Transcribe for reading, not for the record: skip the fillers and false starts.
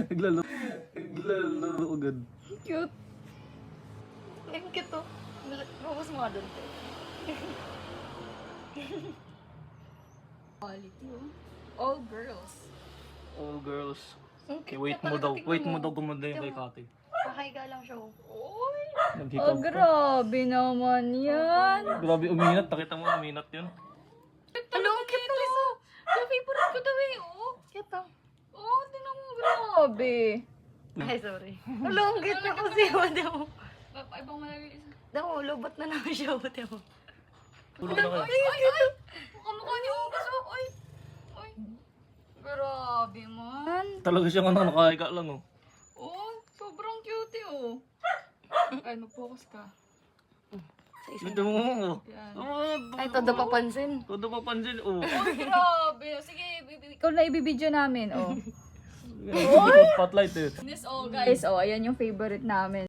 Naglalaro agad. Cute. Ang cute to. Focus mo nga doon. Quality oh. All girls. All girls. Ang cute Wait na mo daw. talaga, Wait tingnan mo daw gumanda yung kay Kati. Pahiga lang siya oh. Oy! Naghikaw Oh, ka. grabe naman yan. Grabe, uminat. Nakita mo, uminat yun. Ano, ang cute to. Yung favorite ko daw eh, oh. Cute to. Oh, tingnan mo, grabe. Ay, sorry. Wala, ang cute na kasi, wala mo. Ibang malaki isa. Daw, lobot na naman siya, wala mo. Tulog na kayo. Ay! Kamukha niya ako kasi, ay! Ay! Grabe man. Talaga siyang nakahiga lang oh. Oh, sobrang cute oh. Ay, mag-focus ka. Sa isa. Ganda mo oh. Yan. Oh, Ay, todo papansin. todo papansin oh. Oh, grabe. Sige, ikaw na ibibidyo namin, oh. Spotlight eh. This, oh, guys. Oh, ayan yung favorite namin.